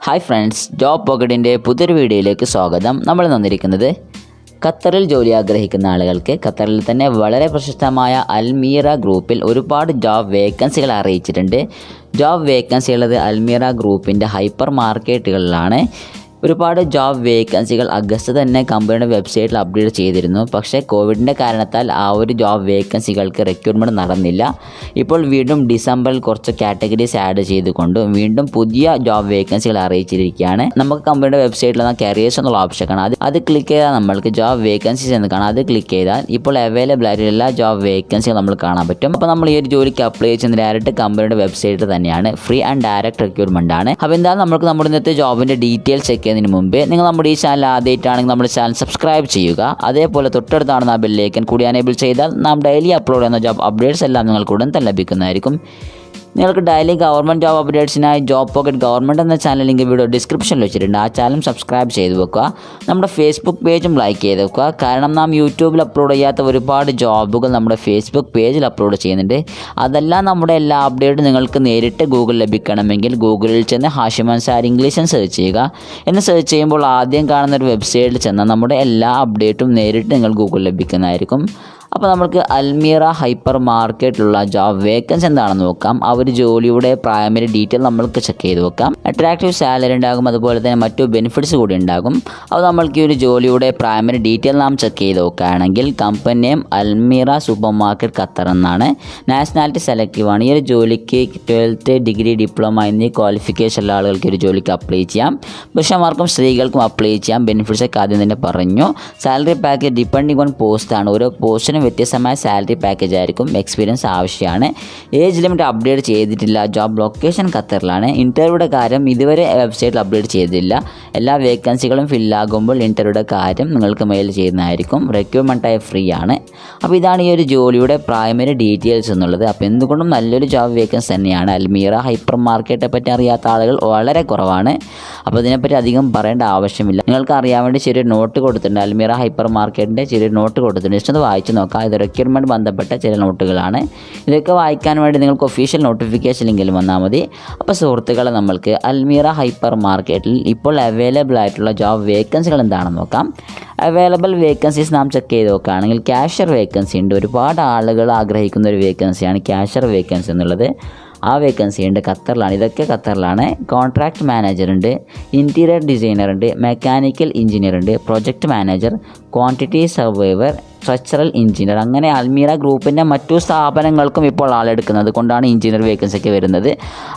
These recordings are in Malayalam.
ഹായ് ഫ്രണ്ട്സ്, ജോബ് പോക്കറ്റിൻ്റെ പുതിയൊരു വീഡിയോയിലേക്ക് സ്വാഗതം. നമ്മൾ വന്നിരിക്കുന്നത് ഖത്തറിൽ ജോലി ആഗ്രഹിക്കുന്ന ആളുകൾക്ക് ഖത്തറിൽ തന്നെ വളരെ പ്രശസ്തമായ അൽമീറ ഗ്രൂപ്പിൽ ഒരുപാട് ജോബ് വേക്കൻസികൾ അറിയിച്ചിട്ടുണ്ട്. ജോബ് വേക്കൻസി ഉള്ളത് അൽമീറ ഗ്രൂപ്പിൻ്റെ ഹൈപ്പർ മാർക്കറ്റുകളിലാണ്. ഒരുപാട് ജോബ് വേക്കൻസികൾ അഗസ്റ്റ് തന്നെ കമ്പനിയുടെ വെബ്സൈറ്റിൽ അപ്ഡേറ്റ് ചെയ്തിരുന്നു. പക്ഷേ കോവിഡിൻ്റെ കാരണത്താൽ ആ ഒരു ജോബ് വേക്കൻസികൾക്ക് റിക്രൂട്ട്മെൻറ്റ് നടന്നില്ല. ഇപ്പോൾ വീണ്ടും ഡിസംബറിൽ കുറച്ച് കാറ്റഗറീസ് ആഡ് ചെയ്തുകൊണ്ട് വീണ്ടും പുതിയ ജോബ് വേക്കൻസികൾ അറിയിച്ചിരിക്കുകയാണ്. നമുക്ക് കമ്പനിയുടെ വെബ്സൈറ്റിൽ കരിയേഴ്സ് എന്നുള്ള ഓപ്ഷൻ കാണാം. അത് ക്ലിക്ക് ചെയ്താൽ നമ്മൾക്ക് ജോബ് വേക്കൻസീസ് എന്ന് കാണാം. അത് ക്ലിക്ക് ചെയ്താൽ ഇപ്പോൾ അവൈലബിൾ ആയിട്ടുള്ള എല്ലാ ജോബ് വേക്കൻസികളും നമ്മൾ കാണാൻ പറ്റും. അപ്പോൾ നമ്മൾ ഈ ഒരു ജോലിക്ക് അപ്ലൈ ചെയ്യുന്ന ഡയറക്റ്റ് കമ്പനിയുടെ വെബ്സൈറ്റ് തന്നെയാണ്. ഫ്രീ ആൻഡ് ഡയറക്റ്റ് റിക്രൂട്ട്മെൻറ്റ് ആണ്. അപ്പോൾ എന്തായാലും നമുക്ക് നമ്മുടെ ഇന്നത്തെ ജോബിൻ്റെ ഡീറ്റെയിൽസ് ചെക്ക് ചെയ്യുന്നതിന് മുമ്പേ നിങ്ങൾ നമ്മുടെ ഈ ചാനൽ ആദ്യമായിട്ടാണെങ്കിൽ നമ്മുടെ ചാനൽ സബ്സ്ക്രൈബ് ചെയ്യുക. അതേപോലെ തൊട്ടടുത്താണ് ആ ബെല്ലൈക്കൻ കൂടി എനേബിൾ ചെയ്താൽ നാം ഡെയിലി അപ്ലോഡ് ചെയ്യുന്ന ജോബ് അപ്ഡേറ്റ്സ് എല്ലാം നിങ്ങൾക്ക് ഉടൻ തന്നെ ലഭിക്കുന്നതായിരിക്കും. നിങ്ങൾക്ക് ഡെയിലി ഗവൺമെൻറ് ജോബ് അപ്ഡേറ്റ്സിനായി ജോബ് പോക്കറ്റ് ഗവൺമെൻറ് എന്ന ചാനൽ ലിങ്ക് വീഡിയോ ഡിസ്ക്രിപ്ഷനിൽ വെച്ചിട്ടുണ്ട്. ആ ചാനൽ സബ്സ്ക്രൈബ് ചെയ്ത് വെക്കുക. നമ്മുടെ ഫേസ്ബുക്ക് പേജും ലൈക്ക് ചെയ്ത് വെക്കുക. കാരണം നാം യൂട്യൂബിൽ അപ്ലോഡ് ചെയ്യാത്ത ഒരുപാട് ജോബുകൾ നമ്മുടെ ഫേസ്ബുക്ക് പേജിൽ അപ്ലോഡ് ചെയ്യുന്നുണ്ട്. അതെല്ലാം നമ്മുടെ എല്ലാ അപ്ഡേറ്റും നിങ്ങൾക്ക് നേരിട്ട് ഗൂഗിൾ ലഭിക്കണമെങ്കിൽ ഗൂഗിളിൽ ചെന്ന് ഹാഷിം അൻസാരി ഇംഗ്ലീഷ് എന്ന് സെർച്ച് ചെയ്യുക. എന്ന് സെർച്ച് ചെയ്യുമ്പോൾ ആദ്യം കാണുന്ന ഒരു വെബ്സൈറ്റിൽ ചെന്നാൽ നമ്മുടെ എല്ലാ അപ്ഡേറ്റും നേരിട്ട് നിങ്ങൾ ഗൂഗിൾ ലഭിക്കുന്നതായിരിക്കും. അപ്പോൾ നമുക്ക് അൽമീറ ഹൈപ്പർ മാർക്കറ്റിലുള്ള ജോബ് വേക്കൻസി എന്താണെന്ന് നോക്കാം. ആ ഒരു ജോലിയുടെ പ്രൈമറി ഡീറ്റെയിൽ നമ്മൾക്ക് ചെക്ക് ചെയ്ത് വെക്കാം. അട്രാക്റ്റീവ് സാലറി ഉണ്ടാകും, അതുപോലെ തന്നെ മറ്റു ബെനിഫിറ്റ്സ് കൂടി ഉണ്ടാകും. അപ്പോൾ നമ്മൾക്ക് ഈ ഒരു ജോലിയുടെ പ്രൈമറി ഡീറ്റെയിൽ നാം ചെക്ക് ചെയ്ത് നോക്കുകയാണെങ്കിൽ company name Almeera supermarket Qatar എന്നാണ്. നാഷണാലിറ്റി സെലക്റ്റീവ് ആണ്. ഈ ഒരു ജോലിക്ക് 12th ഡിഗ്രി ഡിപ്ലോമ എന്നീ ക്വാളിഫിക്കേഷൻ ഉള്ള ആളുകൾക്ക് ഒരു ജോലിക്ക് അപ്ലൈ ചെയ്യാം. പുരുഷന്മാർക്കും സ്ത്രീകൾക്കും അപ്ലൈ ചെയ്യാം. ബെനിഫിറ്റ്സ് ഒക്കെ ആദ്യം തന്നെ പറഞ്ഞു. സാലറി പാക്കേജ് ഡിപ്പെൻഡിങ് ഓൺ പോസ്റ്റാണ്. ഓരോ പോസ്റ്റിനും വ്യത്യസ്തമായ സാലറി പാക്കേജ് ആയിരിക്കും. എക്സ്പീരിയൻസ് ആവശ്യമാണ്. ഏജ് ലിമിറ്റ് അപ്ഡേറ്റ് ചെയ്തിട്ടില്ല. ജോബ് ലൊക്കേഷൻ ഖത്തറിലാണ്. ഇൻ്റർവ്യൂയുടെ കാര്യം ഇതുവരെ വെബ്സൈറ്റിൽ അപ്ഡേറ്റ് ചെയ്തില്ല. എല്ലാ വേക്കൻസികളും ഫില്ലാകുമ്പോൾ ഇൻ്റർവ്യൂയുടെ കാര്യം നിങ്ങൾക്ക് മെയിൽ ചെയ്യുന്നതായിരിക്കും. റിക്രൂട്ട്മെൻറ്റായി ഫ്രീ ആണ്. അപ്പോൾ ഇതാണ് ഈ ഒരു ജോലിയുടെ പ്രൈമറി ഡീറ്റെയിൽസ് എന്നുള്ളത്. അപ്പോൾ എന്തുകൊണ്ടും നല്ലൊരു ജോബ് വേക്കൻസി തന്നെയാണ്. അൽമീറ ഹൈപ്പർ മാർക്കറ്റിനെ പറ്റി അറിയാത്ത ആളുകൾ വളരെ കുറവാണ്. അപ്പോൾ ഇതിനെപ്പറ്റി അധികം പറയേണ്ട ആവശ്യമില്ല. നിങ്ങൾക്ക് അറിയാൻ വേണ്ടി ചെറിയൊരു നോട്ട് കൊടുത്തിട്ടുണ്ട്. അൽമീറ ഹൈപ്പർ മാർക്കറ്റിൻ്റെ ചെറിയൊരു നോട്ട് കൊടുത്തിട്ടുണ്ട്. ജസ്റ്റ് ഒന്ന് വായിച്ച് നോക്കാം. ഇത് റിക്രൂട്ട്മെൻറ്റ് ബന്ധപ്പെട്ട ചില നോട്ടുകളാണ്. ഇതൊക്കെ വായിക്കാൻ വേണ്ടി നിങ്ങൾക്ക് ഒഫീഷ്യൽ നോട്ടിഫിക്കേഷൻ ലിങ്കിൽ വന്നാൽ മതി. അപ്പോൾ സുഹൃത്തുക്കളെ, നമ്മൾക്ക് അൽമീറ ഹൈപ്പർ മാർക്കറ്റിൽ ഇപ്പോൾ അവൈലബിൾ ആയിട്ടുള്ള ജോബ് വേക്കൻസികൾ എന്താണെന്ന് നോക്കാം. അവൈലബിൾ വേക്കൻസീസ് നാം ചെക്ക് ചെയ്ത് നോക്കുകയാണെങ്കിൽ ക്യാഷ്യർ വേക്കൻസി ഉണ്ട്. ഒരുപാട് ആളുകൾ ആഗ്രഹിക്കുന്ന ഒരു വേക്കൻസിയാണ് ക്യാഷ്യർ വേക്കൻസി എന്നുള്ളത്. ആ വേക്കൻസി ഉണ്ട്. ഖത്തറിലാണ്. ഇതൊക്കെ ഖത്തറിലാണ്. കോൺട്രാക്ട് മാനേജർ ഉണ്ട്, ഇൻറ്റീരിയർ ഡിസൈനർ ഉണ്ട്, മെക്കാനിക്കൽ എഞ്ചിനീയർ ഉണ്ട്, project manager, quantity survivor, structural engineer. അങ്ങനെ അൽമീറ ഗ്രൂപ്പിൻ്റെ മറ്റു സ്ഥാപനങ്ങൾക്കും ഇപ്പോൾ ആളെടുക്കുന്നത് കൊണ്ടാണ് എഞ്ചിനീയർ വേക്കൻസിയൊക്കെ വരുന്നത്.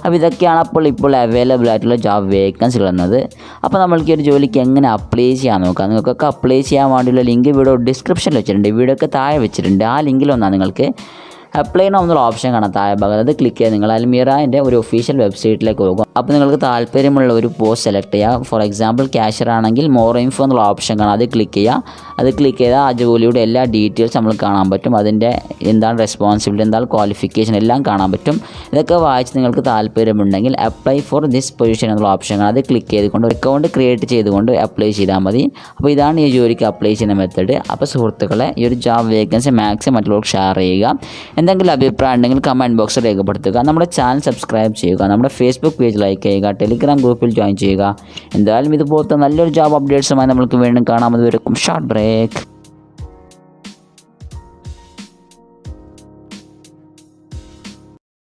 അപ്പോൾ ഇതൊക്കെയാണ് ഇപ്പോൾ അവൈലബിൾ ആയിട്ടുള്ള ജോബ് വേക്കൻസികൾ എന്നത്. അപ്പോൾ നമ്മൾക്ക് ഈ ഒരു ജോലിക്ക് എങ്ങനെ അപ്ലൈ ചെയ്യാൻ നോക്കാം. നിങ്ങൾക്കൊക്കെ അപ്ലൈ ചെയ്യാൻ വേണ്ടിയുള്ള ലിങ്ക് വീഡിയോ ഡിസ്ക്രിപ്ഷനിൽ വെച്ചിട്ടുണ്ട്. വീഡിയോക്ക് താഴെ വെച്ചിട്ടുണ്ട്. ആ ലിങ്കിൽ വന്നാൽ നിങ്ങൾക്ക് അപ്ലൈ എന്നുള്ള ഓപ്ഷൻ കാണാം താഴെ ഭാഗത്ത്. അത് ക്ലിക്ക് ചെയ്ത് നിങ്ങൾ അൽമീറൻ്റെ ഒരു ഒഫീഷ്യൽ വെബ്സൈറ്റിലേക്ക് പോകും. അപ്പോൾ നിങ്ങൾക്ക് താല്പര്യമുള്ള ഒരു പോസ്റ്റ് സെലക്ട് ചെയ്യുക. ഫോർ എക്സാമ്പിൾ ക്യാഷ്യർ ആണെങ്കിൽ മോർ ഇൻഫോ എന്നുള്ള ഓപ്ഷൻ കാണാം. അത് ക്ലിക്ക് ചെയ്യുക. അത് ക്ലിക്ക് ചെയ്താൽ ആ ജോലിയുടെ എല്ലാ ഡീറ്റെയിൽസ് നമ്മൾ കാണാൻ പറ്റും. അതിൻ്റെ എന്താണ് റെസ്പോൺസിബിലിറ്റി, എന്താണ് ക്വാളിഫിക്കേഷൻ എല്ലാം കാണാൻ പറ്റും. ഇതൊക്കെ വായിച്ച് നിങ്ങൾക്ക് താല്പര്യമുണ്ടെങ്കിൽ അപ്ലൈ ഫോർ ദിസ് പൊസിഷൻ എന്നുള്ള ഓപ്ഷൻ കാണാം. അത് ക്ലിക്ക് ചെയ്തുകൊണ്ട് അക്കൗണ്ട് ക്രിയേറ്റ് ചെയ്തുകൊണ്ട് അപ്ലൈ ചെയ്താൽ മതി. അപ്പോൾ ഇതാണ് ഈ ജോലിക്ക് അപ്ലൈ ചെയ്യുന്ന മെത്തേഡ്. അപ്പോൾ സുഹൃത്തുക്കളെ, ഈ ഒരു ജോബ് വേക്കൻസി മാക്സിമം മറ്റുള്ളവർക്ക് ഷെയർ ചെയ്യുക. എന്തെങ്കിലും അഭിപ്രായം ഉണ്ടെങ്കിൽ കമൻറ്റ് ബോക്സിൽ രേഖപ്പെടുത്തുക. നമ്മുടെ ചാനൽ സബ്സ്ക്രൈബ് ചെയ്യുക. നമ്മുടെ ഫേസ്ബുക്ക് പേജ് ലൈക്ക് ചെയ്യുക. ടെലിഗ്രാം ഗ്രൂപ്പിൽ ജോയിൻ ചെയ്യുക. എന്തായാലും ഇതുപോലത്തെ നല്ലൊരു ജോബ് അപ്ഡേറ്റ്സുമായി നമ്മൾക്ക് വീണ്ടും കാണാം. അതുവരെയും ഷോർട്ട് ബ്രേക്ക്.